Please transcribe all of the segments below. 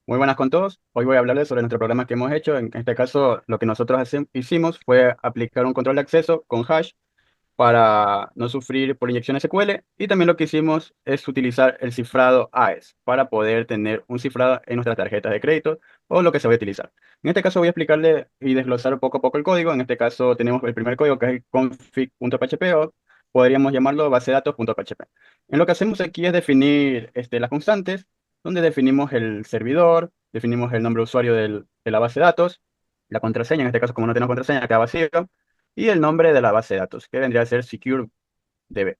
Muy buenas con todos. Hoy voy a hablarles sobre nuestro programa que hemos hecho. En este caso, lo que nosotros hicimos fue aplicar un control de acceso con hash para no sufrir por inyección SQL. Y también lo que hicimos es utilizar el cifrado AES para poder tener un cifrado en nuestras tarjetas de crédito o lo que se va a utilizar. En este caso voy a explicarle y desglosar poco a poco el código. En este caso tenemos el primer código que es el config.php o podríamos llamarlo basedatos.php. En lo que hacemos aquí es definir las constantes, donde definimos el servidor, definimos el nombre de usuario de la base de datos, la contraseña, en este caso como no tenemos contraseña queda vacío, y el nombre de la base de datos, que vendría a ser securedb. En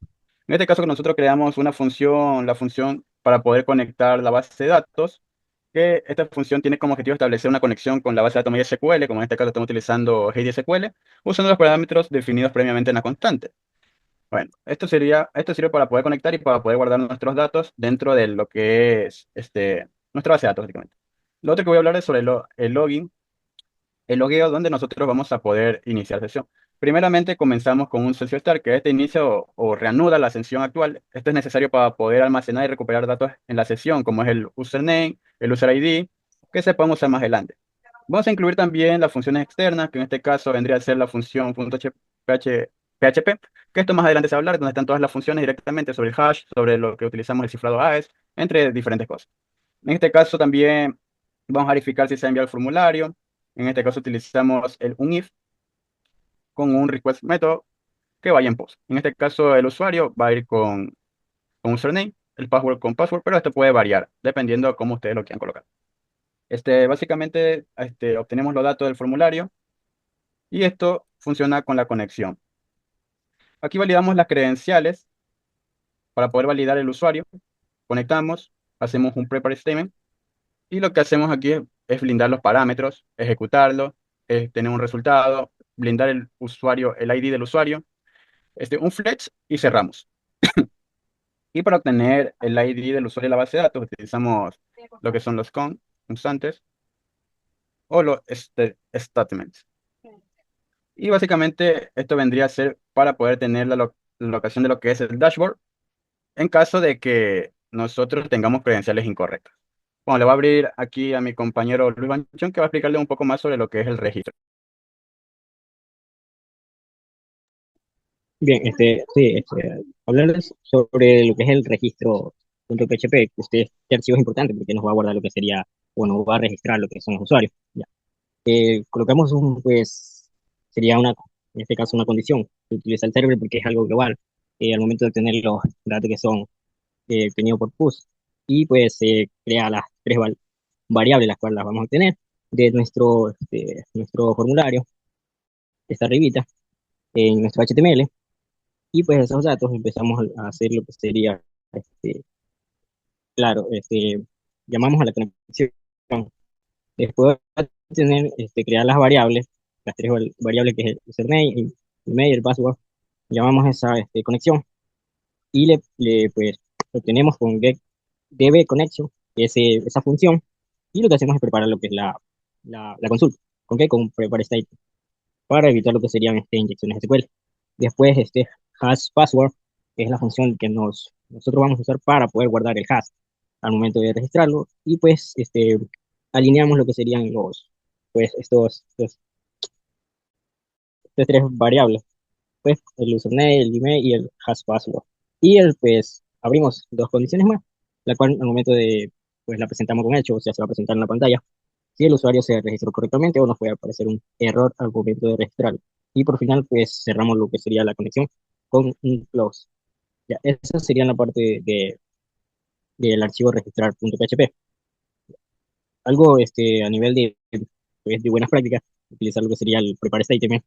este caso nosotros creamos una función, la función para poder conectar la base de datos, que esta función tiene como objetivo establecer una conexión con la base de datos MySQL, como en este caso estamos utilizando HeySQL, usando los parámetros definidos previamente en la constante. Bueno, esto sirve para poder conectar y para poder guardar nuestros datos dentro de lo que es nuestra base de datos, básicamente. Lo otro que voy a hablar es sobre el login, el logueo, donde nosotros vamos a poder iniciar sesión. Primeramente comenzamos con un session start, que este inicia o reanuda la sesión actual. Esto es necesario para poder almacenar y recuperar datos en la sesión, como es el username, el user ID, que se pueden usar más adelante. Vamos a incluir también las funciones externas, que en este caso vendría a ser la función .php, que esto más adelante se va a hablar, donde están todas las funciones directamente sobre el hash, sobre lo que utilizamos el cifrado AES, entre diferentes cosas. En este caso también vamos a verificar si se ha enviado el formulario. En este caso utilizamos el unif con un request método que vaya en post. En este caso el usuario va a ir con username, el password con password, pero esto puede variar dependiendo de cómo ustedes lo quieran colocar. Básicamente, obtenemos los datos del formulario y esto funciona con la conexión. Aquí validamos las credenciales para poder validar el usuario. Conectamos, hacemos un prepare statement y lo que hacemos aquí es blindar los parámetros, ejecutarlo, tener un resultado, blindar el usuario, el ID del usuario, un flex y cerramos. Y para obtener el ID del usuario de la base de datos utilizamos lo que son los constantes o los statements. Y básicamente esto vendría a ser para poder tener la locación de lo que es el dashboard en caso de que nosotros tengamos credenciales incorrectas. Bueno, le voy a abrir aquí a mi compañero Luis Banchón, que va a explicarle un poco más sobre lo que es el registro. Bien, sí, hablarles sobre lo que es el registro .php. Este archivo es importante porque nos va a guardar lo que sería, o nos va a registrar lo que son los usuarios. Ya. Colocamos sería en este caso una condición que utiliza el server porque es algo global, al momento de obtener los datos que son obtenidos por push. Y pues crea las tres variables las cuales las vamos a obtener de nuestro formulario, esta arribita, en nuestro HTML. Y pues esos datos empezamos a hacer lo que sería, claro, llamamos a la conexión. Después de crear las variables, las tres variables que es el username, el email, el password, llamamos esa conexión y pues obtenemos con get dbConnection esa función, y lo que hacemos es preparar lo que es la consulta. ¿Con qué? Con prepare state para evitar lo que serían inyecciones SQL. Después, hash password, que es la función que nosotros vamos a usar para poder guardar el hash al momento de registrarlo. Y pues, alineamos lo que serían pues, estas tres variables, pues, el username, el email y el hash password. Y pues, abrimos dos condiciones más, la cual al momento de, pues, la presentamos con hecho, o sea, se va a presentar en la pantalla si el usuario se registró correctamente o nos puede aparecer un error al momento de registrarlo. Y por final, pues cerramos lo que sería la conexión con un close. Ya, esa sería la parte del archivo registrar.php. Algo a nivel pues, de buenas prácticas, utilizar lo que sería el prepare statement.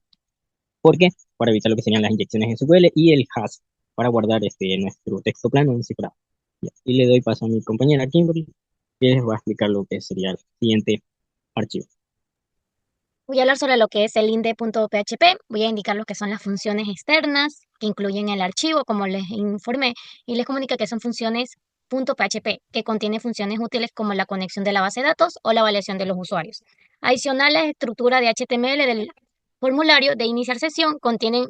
¿Por qué? Para evitar lo que serían las inyecciones SQL y el hash para guardar nuestro texto plano en cifrado. Ya, y le doy paso a mi compañera Kimberly, que les va a explicar lo que sería el siguiente archivo. Voy a hablar sobre lo que es el inde.php. Voy a indicar lo que son las funciones externas que incluyen el archivo, como les informé, y les comunica que son funciones .php, que contiene funciones útiles como la conexión de la base de datos o la validación de los usuarios. Adicional, la estructura de HTML del formulario de iniciar sesión contienen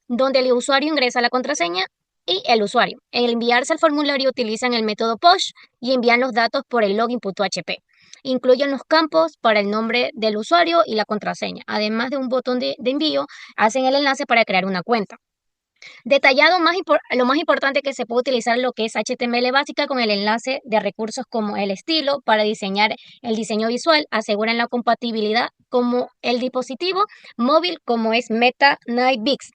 donde el usuario ingresa la contraseña y el usuario. Al enviarse el formulario utilizan el método push y envían los datos por el login.php. Incluyen los campos para el nombre del usuario y la contraseña. Además de un botón de envío, hacen el enlace para crear una cuenta. Detallado, lo más importante que se puede utilizar lo que es HTML básica con el enlace de recursos como el estilo para diseñar el diseño visual, aseguran la compatibilidad como el dispositivo móvil como es Meta Knight Bix.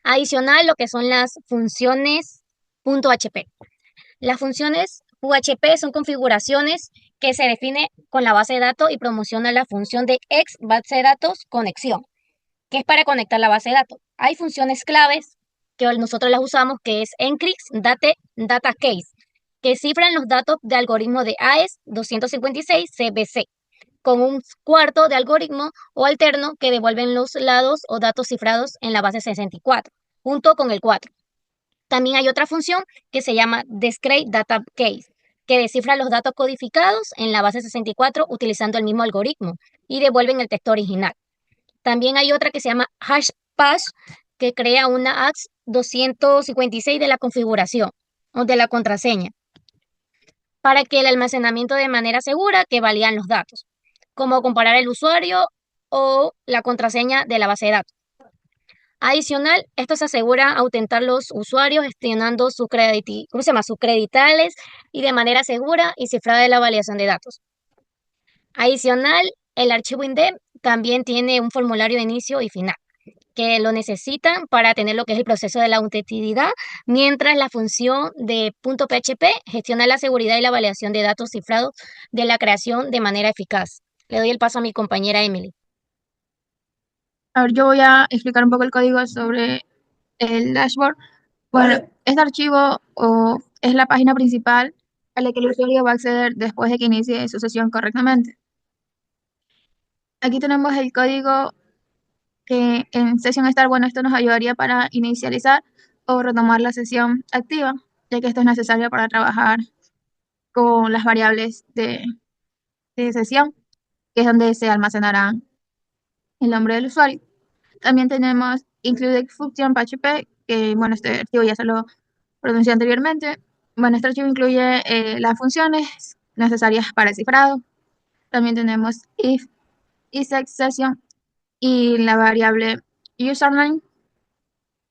Adicional, lo que son las funciones .hp. Las funciones UHP son configuraciones que se define con la base de datos y promociona la función de ex base de datos conexión, que es para conectar la base de datos. Hay funciones claves que nosotros las usamos, que es Encrypt Data Case, que cifran los datos de algoritmo de AES 256 CBC, con un cuarto de algoritmo o alterno que devuelven los lados o datos cifrados en la base 64, junto con el 4. También hay otra función que se llama Discrete Data Case, que descifra los datos codificados en la base 64 utilizando el mismo algoritmo y devuelven el texto original. También hay otra que se llama HashPass, que crea una AX 256 de la configuración o de la contraseña para que el almacenamiento de manera segura que validan los datos, como comparar el usuario o la contraseña de la base de datos. Adicional, esto se asegura autentar los usuarios gestionando sus creditales y de manera segura y cifrada de la validación de datos. Adicional, el archivo INDEP también tiene un formulario de inicio y final, que lo necesitan para tener lo que es el proceso de la autenticidad, mientras la función de .php gestiona la seguridad y la validación de datos cifrados de la creación de manera eficaz. Le doy el paso a mi compañera Emily. A ver, yo voy a explicar un poco el código sobre el dashboard. Bueno, este archivo es la página principal a la que el usuario va a acceder después de que inicie su sesión correctamente. Aquí tenemos el código que en Session Start, bueno, esto nos ayudaría para inicializar o retomar la sesión activa, ya que esto es necesario para trabajar con las variables de sesión, que es donde se almacenará el nombre del usuario. También tenemos include function PHP, que bueno, este archivo ya se lo pronuncié anteriormente. Bueno, este archivo incluye las funciones necesarias para el cifrado. También tenemos if, session y la variable username.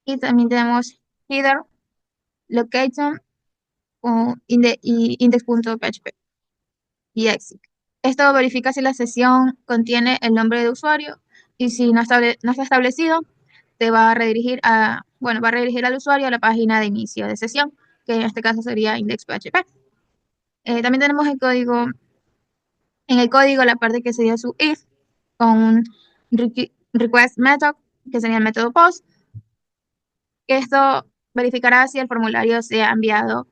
Y también tenemos header, location y index.php y exit. Esto verifica si la sesión contiene el nombre de usuario y si no está establecido, te va a redirigir al usuario a la página de inicio de sesión, que en este caso sería index.php. También tenemos el código, en el código la parte que sería su if, con un request method, que sería el método post, que esto verificará si el formulario se ha enviado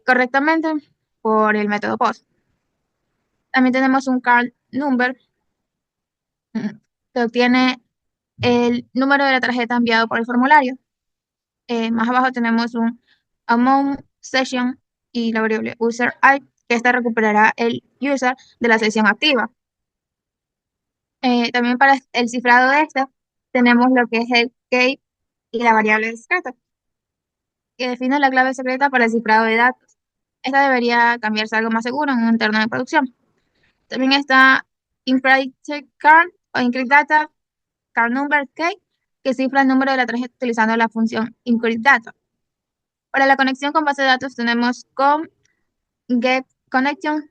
correctamente por el método post. También tenemos un card number, que obtiene el número de la tarjeta enviado por el formulario. Más abajo tenemos un amount session y la variable user ID, que esta recuperará el user de la sesión activa. También para el cifrado de esta tenemos lo que es el key y la variable secreta, que define la clave secreta para el cifrado de datos. Esta debería cambiarse a algo más seguro en un entorno de producción. También está encrypted card o encrypt data card number key, que cifra el número de la tarjeta utilizando la función encrypt data. Para la conexión con base de datos tenemos com get connection,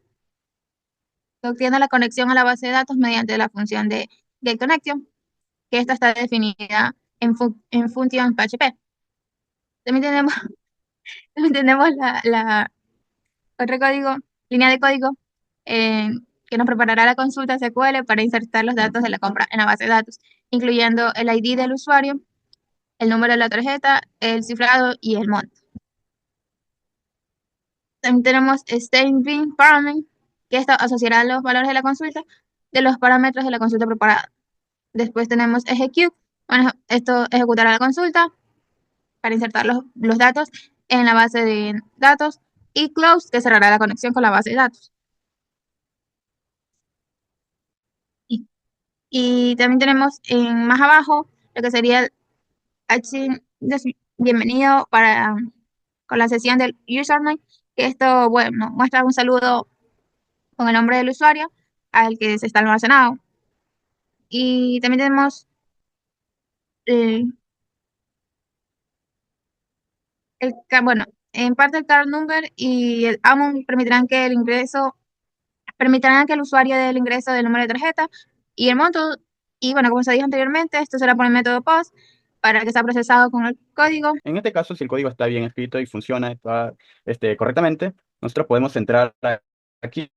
que obtiene la conexión a la base de datos mediante la función de get connection, que esta está definida en function PHP. También tenemos, también tenemos otro código, línea de código, que nos preparará la consulta SQL para insertar los datos de la compra en la base de datos, incluyendo el ID del usuario, el número de la tarjeta, el cifrado y el monto. También tenemos string parameter, que esto asociará los valores de la consulta de los parámetros de la consulta preparada. Después tenemos execute, bueno, esto ejecutará la consulta para insertar los datos en la base de datos, y close, que cerrará la conexión con la base de datos. Y también tenemos más abajo lo que sería el bienvenido con la sesión del username, que esto, bueno, muestra un saludo con el nombre del usuario al que se está almacenado. Y también tenemos el, bueno, en parte el card number y el AMON permitirán que el usuario dé el ingreso del número de tarjeta y el monto. Y bueno, como se dijo anteriormente, esto será por el método POS para que sea procesado con el código. En este caso, si el código está bien escrito y funciona está, correctamente, nosotros podemos entrar aquí.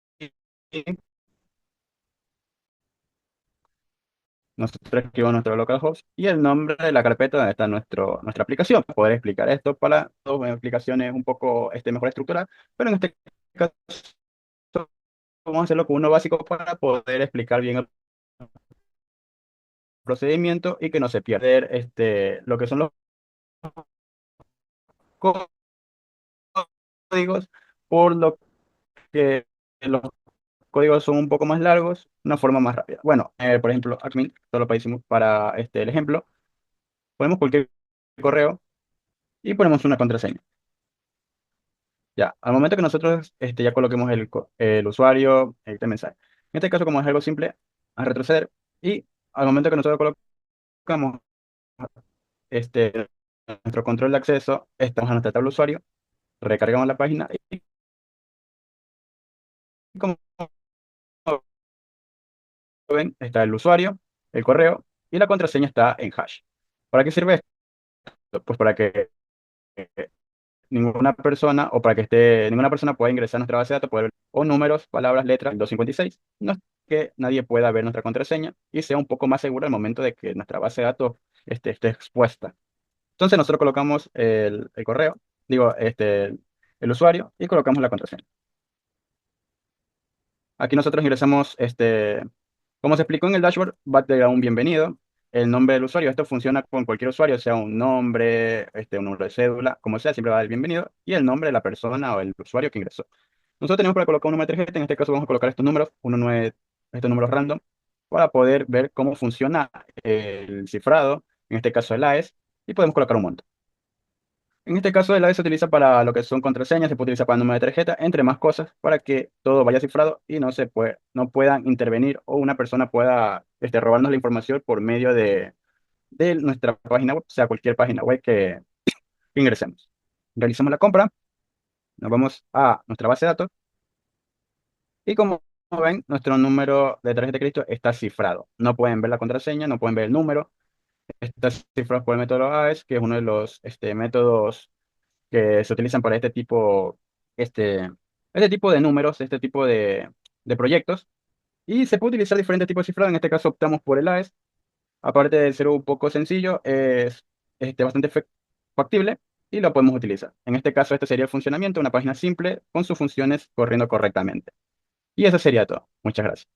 Nosotros escribimos nuestro localhost y el nombre de la carpeta donde está nuestra aplicación. Para poder explicar esto para dos aplicaciones un poco mejor estructuradas, pero en este caso vamos a hacerlo con uno básico para poder explicar bien el procedimiento y que no se pierda lo que son los códigos, por lo que los códigos son un poco más largos, una forma más rápida. Bueno, por ejemplo, aquí solo para el ejemplo, ponemos cualquier correo y ponemos una contraseña. Ya, al momento que nosotros ya coloquemos el usuario, este mensaje. En este caso, como es algo simple, a retroceder y al momento que nosotros colocamos nuestro control de acceso, estamos a nuestra tabla de usuario, recargamos la página y como ven, está el usuario, el correo y la contraseña está en hash. ¿Para qué sirve esto? Pues para que ninguna persona pueda ingresar a nuestra base de datos, o números, palabras, letras, el 256, no es que nadie pueda ver nuestra contraseña y sea un poco más seguro al momento de que nuestra base de datos esté expuesta. Entonces nosotros colocamos el correo, digo, el usuario y colocamos la contraseña. Aquí nosotros ingresamos, como se explicó en el dashboard, va a tener un bienvenido, el nombre del usuario. Esto funciona con cualquier usuario, sea un nombre, un número de cédula, como sea, siempre va a dar el bienvenido y el nombre de la persona o el usuario que ingresó. Nosotros tenemos para colocar un número de tarjeta, en este caso vamos a colocar estos números, estos números random, para poder ver cómo funciona el cifrado, en este caso el AES, y podemos colocar un monto. En este caso, el AES se utiliza para lo que son contraseñas, se puede utilizar para número de tarjeta, entre más cosas, para que todo vaya cifrado y no puedan intervenir o una persona pueda robarnos la información por medio de nuestra página web, sea cualquier página web que ingresemos. Realizamos la compra, nos vamos a nuestra base de datos y como ven, nuestro número de tarjeta de crédito está cifrado. No pueden ver la contraseña, no pueden ver el número. Está cifrado por el método AES, que es uno de los métodos que se utilizan para este, este tipo de números, este tipo de proyectos. Y se puede utilizar diferentes tipos de cifrado. En este caso optamos por el AES. Aparte de ser un poco sencillo, es bastante factible y lo podemos utilizar. En este caso, este sería el funcionamiento, una página simple con sus funciones corriendo correctamente. Y eso sería todo. Muchas gracias.